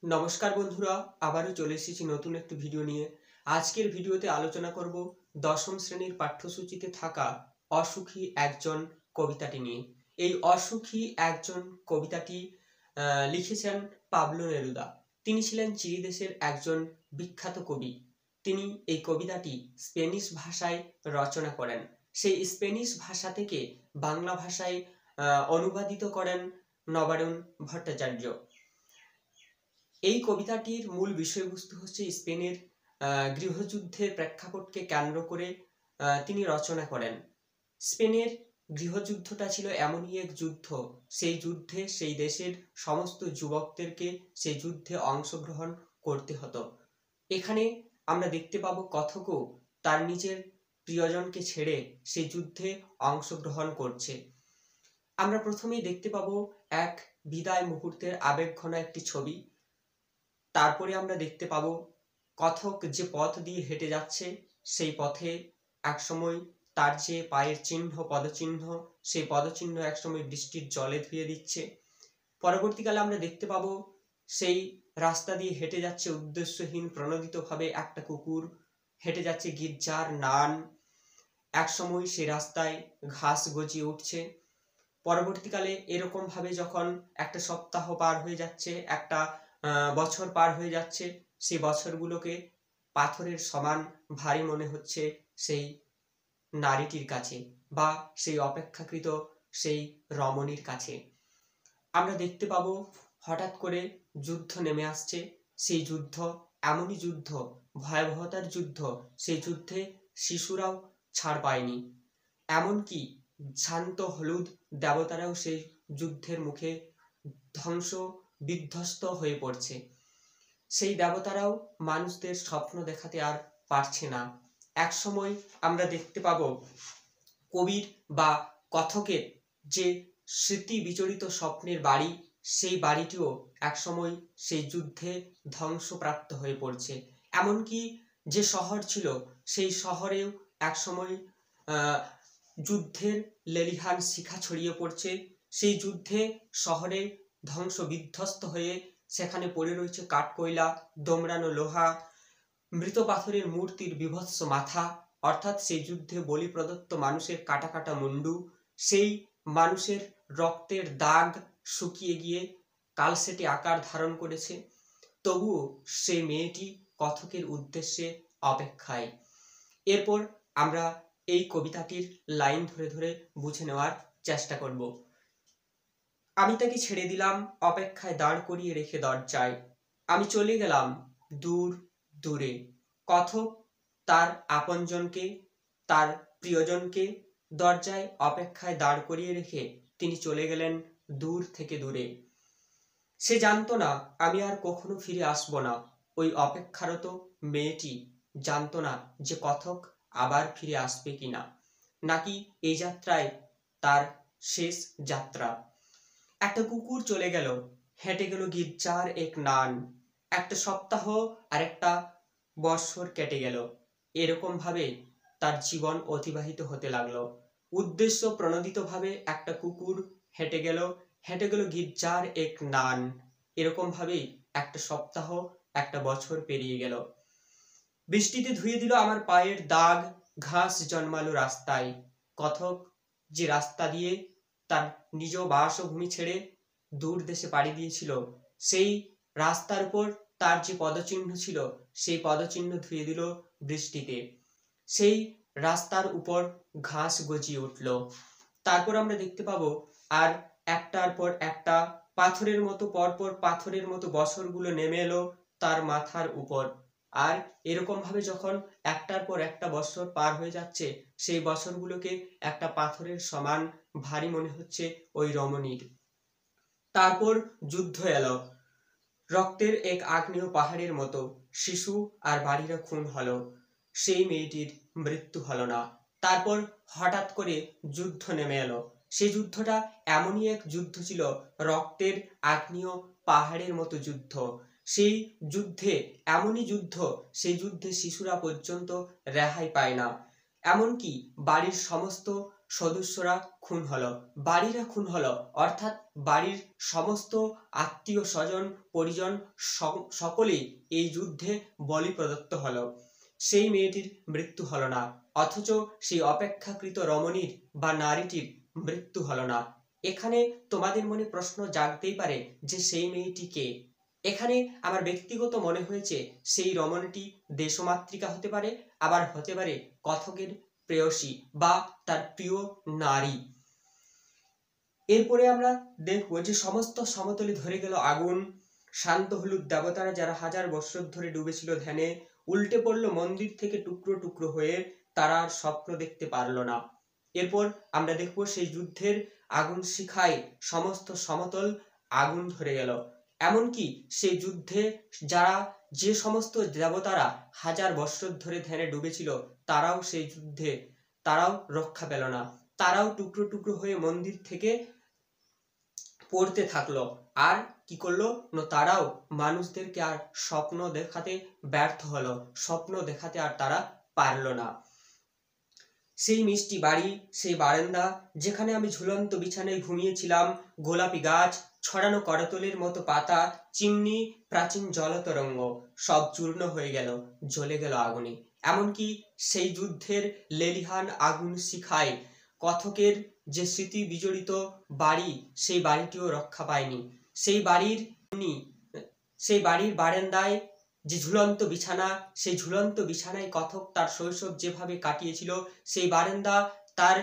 নমস্কার বন্ধুরা, আবারও চলে এসেছি নতুন একটি ভিডিও নিয়ে। আজকের ভিডিওতে আলোচনা করব দশম শ্রেণীর পাঠ্যসূচিতে থাকা অসুখী একজন কবিতাটি নিয়ে। এই অসুখী একজন কবিতাটি লিখেছেন পাবলো নেরুদা। তিনি ছিলেন চিলি দেশের একজন বিখ্যাত কবি। তিনি এই কবিতাটি স্পেনিশ ভাষায় রচনা করেন। সেই স্পেনিশ ভাষা থেকে বাংলা ভাষায় অনুবাদিত করেন নবারুণ ভট্টাচার্য। এই কবিতাটির মূল বিষয়বস্তু হচ্ছে স্পেনের গৃহযুদ্ধের প্রেক্ষাপটকে কেন্দ্র করে তিনি রচনা করেন। স্পেনের গৃহযুদ্ধটা ছিল এমনই এক যুদ্ধ, সেই যুদ্ধে সেই দেশের সমস্ত যুবকদেরকে সেই যুদ্ধে অংশগ্রহণ করতে হতো। এখানে আমরা দেখতে পাবো কথকও তার নিজের প্রিয়জনকে ছেড়ে সেই যুদ্ধে অংশগ্রহণ করছে। আমরা প্রথমেই দেখতে পাবো এক বিদায় মুহূর্তের আবেগঘন একটি ছবি। তারপরে আমরা দেখতে পাবো কথক যে পথ দিয়ে হেঁটে যাচ্ছে, সেই পথে একসময় তার যে পায়ের চিহ্ন, পদচিহ্ন, সেই পদচিহ্ন একসময় বৃষ্টির জলে ধুয়ে দিচ্ছে। পরবর্তীকালে আমরা দেখতে পাবো সেই রাস্তা দিয়ে হেঁটে যাচ্ছে উদ্দেশ্যহীন প্রণোদিতভাবে একটা কুকুর, হেঁটে যাচ্ছে গির্জার নান। একসময় সেই রাস্তায় ঘাস গজিয়ে উঠছে। পরবর্তীকালে এরকম ভাবে যখন একটা সপ্তাহ পার হয়ে যাচ্ছে, একটা বছর পার হয়ে যাচ্ছে, সেই বছরগুলোকে পাথরের সমান ভারী মনে হচ্ছে সেই নারীটির কাছে বা সেই অপেক্ষাকৃত সেই রমণীর কাছে। আমরা দেখতে পাবো হঠাৎ করে যুদ্ধ নেমে আসছে। সেই যুদ্ধ এমনই যুদ্ধ, ভয়াবহতার যুদ্ধ, সেই যুদ্ধে শিশুরাও ছাড় পায়নি। এমনকি শান্ত হলুদ দেবতারাও সেই যুদ্ধের মুখে ধ্বংস বিধ্বস্ত হয়ে পড়ছে। সেই দেবতারাও মানুষদের স্বপ্ন দেখাতে আর পারছে না। একসময় আমরা দেখতে পাবো কবির বা কথকের যে স্মৃতি বিচরিত স্বপ্নের বাড়ি, সেই বাড়িটিও একসময় সেই যুদ্ধে ধ্বংসপ্রাপ্ত হয়ে পড়ছে। এমনকি যে শহর ছিল, সেই শহরেও একসময় যুদ্ধের লেলিহান শিখা ছড়িয়ে পড়ছে। সেই যুদ্ধে শহরে ধ্বংস বিধ্বস্ত হয়ে সেখানে পড়ে রয়েছে কাঠকয়লা, দোমড়ানো লোহা, মৃত পাথরের মূর্তির বিভৎস মাথা, অর্থাৎ সেই যুদ্ধে বলি প্রদত্ত মানুষের কাটা কাটা মুন্ডু। সেই মানুষের রক্তের দাগ শুকিয়ে গিয়ে কালসেটে আকার ধারণ করেছে। তবুও সেই মেয়েটি কথকের উদ্দেশ্যে অপেক্ষায়। এরপর আমরা এই কবিতাটির লাইন ধরে ধরে বুঝে নেওয়ার চেষ্টা করব। আমি তাকে ছেড়ে দিলাম অপেক্ষায় দাঁড় করিয়ে রেখে দরজায়, আমি চলে গেলাম দূর দূরে। কথক তার আপনজনকে, তার প্রিয়জনকে দরজায় অপেক্ষায় দাঁড় করিয়ে রেখে তিনি চলে গেলেন দূর থেকে দূরে। সে জানতো না আমি আর কখনো ফিরে আসবো না। ওই অপেক্ষারত মেয়েটি জানতো না যে কথক আবার ফিরে আসবে কিনা, নাকি এই যাত্রায় তার শেষ যাত্রা। একটা কুকুর চলে গেল, হেঁটে গেল গির্জার এক নান। একটা সপ্তাহ আর একটা বৎসর কেটে গেল। এরকম ভাবে তার জীবন অতিবাহিত হতে লাগলো। উদ্দেশ্য প্রণোদিত ভাবে একটা কুকুর হেঁটে গেল গির্জার এক নান। এরকম ভাবেই একটা সপ্তাহ, একটা বছর পেরিয়ে গেল। বৃষ্টিতে ধুয়ে দিল আমার পায়ের দাগ, ঘাস জন্মালো রাস্তায়। কথক যে রাস্তা দিয়ে তার নিজ বাসভূমি ছেড়ে দূর দেশে পাড়ি দিয়েছিল, সেই রাস্তার উপর তার যে পদচিহ্ন ছিল, সেই পদচিহ্ন ধুয়ে দিল বৃষ্টিতে। সেই রাস্তার উপর ঘাস গজিয়ে উঠল। তারপর আমরা দেখতে পাবো আর একটার পর একটা পাথরের মতো পরপর পাথরের মতো বছরগুলো নেমে এলো তার মাথার উপর। আর এরকম ভাবে যখন একটার পর একটা বছর পার হয়ে যাচ্ছে, সেই বছরগুলোকে একটা পাথরের সমান ভারী মনে হচ্ছে ওই রমণীর। তারপর যুদ্ধ এলো, রক্তের এক আগ্নেয় পাহাড়ের মতো। শিশু আর বাড়িরা খুন হলো, সেই মেয়েটির মৃত্যু হলো না। তারপর হঠাৎ করে যুদ্ধ নেমে এলো। সেই যুদ্ধটা এমনই এক যুদ্ধ ছিল, রক্তের আগ্নেয় পাহাড়ের মতো যুদ্ধ। সেই যুদ্ধে এমনই যুদ্ধ, সেই যুদ্ধে শিশুরা পর্যন্ত রেহাই পায় না। এমনকি বাড়ির সমস্ত সদস্যরা খুন হলো, বাড়িরা খুন হলো, অর্থাৎ বাড়ির সমস্ত আত্মীয় স্বজন পরিজন সকলেই এই যুদ্ধে বলি প্রদত্ত হলো। সেই মেয়েটির মৃত্যু হলো না, অথচ সেই অপেক্ষাকৃত রমণীর বা নারীটির মৃত্যু হলো না। এখানে তোমাদের মনে প্রশ্ন জাগতেই পারে যে সেই মেয়েটি কে? এখানে আমার ব্যক্তিগত মনে হয়েছে সেই রমণীটি দেশমাতৃকা হতে পারে, আবার হতে পারে কথকের প্রেয়সী বা তার প্রিয় নারী। এরপরে আমরা দেখবো যে সমস্ত সমতলে ধরে গেল আগুন, শান্ত হলুদ দেবতারা যারা হাজার বৎসর ধরে ডুবেছিল ধ্যানে উল্টে পড়লো মন্দির থেকে টুকরো টুকরো হয়ে, তারা আর স্বপ্ন দেখতে পারলো না। এরপর আমরা দেখব সেই যুদ্ধের আগুন শিখায় সমস্ত সমতল আগুন ধরে গেল। এমনকি সেই যুদ্ধে যে সমস্ত দেবতারা হাজার বৎসর ধরে ধ্যানে ডুবেছিল তারাও সেই যুদ্ধে তারাও রক্ষা পেল না, তারাও টুকরো টুকরো হয়ে মন্দির থেকে পড়তে থাকলো। আর কি করলো না, তারাও মানুষদেরকে আর স্বপ্ন দেখাতে ব্যর্থ হলো, স্বপ্ন দেখাতে আর তারা পারলো না। সেই মিষ্টি বাড়ি, সেই বারান্দা যেখানে আমি ঝুলন্ত বিছানায় ঘুমিয়েছিলাম, গোলাপি গাছ, ছড়ানো করতলের মতো পাতা, চিমনি, প্রাচীন জলতরঙ্গ সব চূর্ণ হয়ে গেল, জ্বলে গেল আগুনে। এমনকি সেই যুদ্ধের লেলিহান আগুন শিখায় কথকের যে স্মৃতি বিজড়িত বাড়ি, সেই বাড়িটিও রক্ষা পায়নি। সেই বাড়ির বারান্দায় যে ঝুলন্ত বিছানা, সেই ঝুলন্ত বিছানায় কথক তার শৈশব যেভাবে কাটিয়েছিল, সেই বারান্দা, তার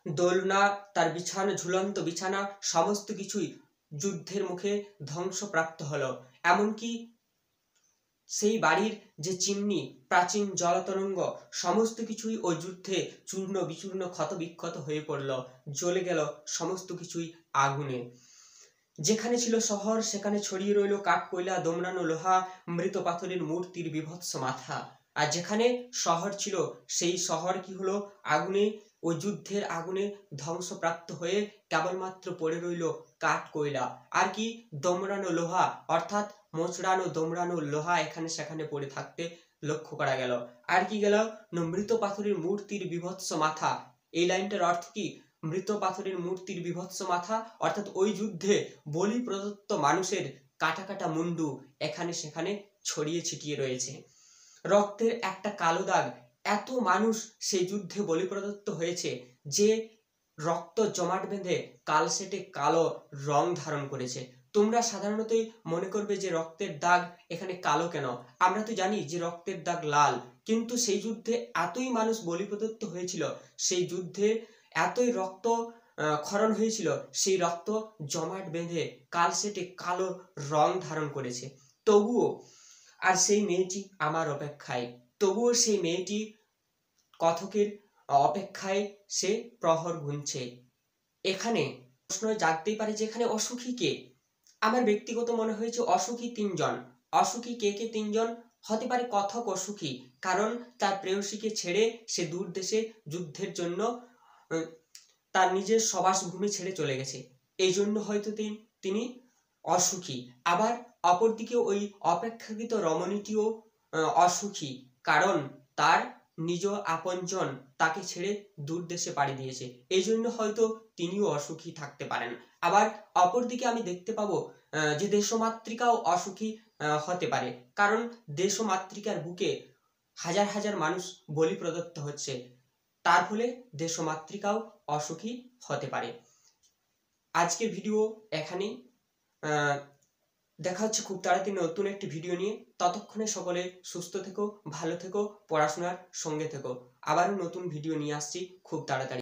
দোলনা, তার বিছানা, ঝুলন্ত বিছানা সমস্ত কিছুই যুদ্ধের মুখে ধ্বংসপ্রাপ্ত হলো। এমনকি সেই বাড়ির যে চিমনি, প্রাচীন জলতরঙ্গ সমস্ত কিছুই ওই যুদ্ধে চূর্ণ বিচূর্ণ ক্ষত বিক্ষত হয়ে পড়ল, জ্বলে গেল সমস্ত কিছুই আগুনে। যেখানে ছিল শহর সেখানে ছড়িয়ে রইল কাঠ কয়লা দমড়ানো লোহা, মৃত পাথরের মূর্তির বিভৎস মাথা। আর যেখানে শহর ছিল সেই শহর কি হলো, আগুনে, ওই যুদ্ধের আগুনে ধ্বংসপ্রাপ্ত হয়ে কেবলমাত্র পড়ে রইল কাঠ কয়লা আর কি দমড়ানো লোহা, অর্থাৎ মোচড়ানো দমড়ানো লোহা এখানে সেখানে পড়ে থাকতে লক্ষ্য করা গেল। আর কি গেল, মৃত পাথরের মূর্তির বিভৎস মাথা। এই লাইনটার অর্থ কি? মৃত পাথরের মূর্তির বিভৎস মাথা, অর্থাৎ ওই যুদ্ধে বলি প্রদত্ত মানুষের কাটা কাটা মুন্ডু এখানে সেখানে ছড়িয়ে ছিটিয়ে রয়েছে। রক্তের একটা কালো দাগ, এত মানুষ সেই যুদ্ধে বলি প্রদত্ত হয়েছে যে রক্ত জমাট বেঁধে কালশেটে কালো রং ধারণ করেছে। তোমরা সাধারণতই মনে করবে যে রক্তের দাগ এখানে কালো কেন? আমরা তো জানি যে রক্তের দাগ লাল, কিন্তু সেই যুদ্ধে এতই মানুষ বলি প্রদত্ত হয়েছিল, সেই যুদ্ধে এতই রক্ত ক্ষরণ হয়েছিল, সেই রক্ত জমাট বেঁধে কালশেটে কালো রং ধারণ করেছে। তবুও আর সেই মেয়েটি আমার অপেক্ষায়, তবুও সেই মেয়েটি কথকের অপেক্ষায় সে প্রহর গুনছে। এখানে প্রশ্ন জাগতেই পারে যে এখানে অসুখী কে? আমার ব্যক্তিগত মনে হয়েছে অসুখী তিনজন। অসুখী কে কে তিনজন? হতে পারে কথক অসুখী, কারণ তার প্রেয়সীকে ছেড়ে সে দূর দেশে যুদ্ধের জন্য তার নিজের সবাসভূমি ছেড়ে চলে গেছে, এই জন্য হয়তো তিনি অসুখী। আবার অপরদিকে ওই অপেক্ষাকৃত রমণীটিও অসুখী, কারণ তার নিজ আপনজন তাকে ছেড়ে দূর দেশে পাড়ি দিয়েছে, এই জন্য হয়তো তিনিও অসুখী থাকতে পারেন। আবার অপরদিকে আমি দেখতে পাবো যে দেশমাতৃকাও অসুখী হতে পারে, কারণ দেশমাতৃকার বুকে হাজার হাজার মানুষ বলি প্রদত্ত হচ্ছে, তার ফলে দেশমাতৃকাও অসুখী হতে পারে। আজকের ভিডিও এখানেই, দেখা হচ্ছে খুব তাড়াতাড়ি নতুন একটি ভিডিও নিয়ে। ততক্ষণে সকলে সুস্থ থেকো, ভালো থেকো, পড়াশোনার সঙ্গে থেকো। আবারও নতুন ভিডিও নিয়ে আসছি খুব তাড়াতাড়ি।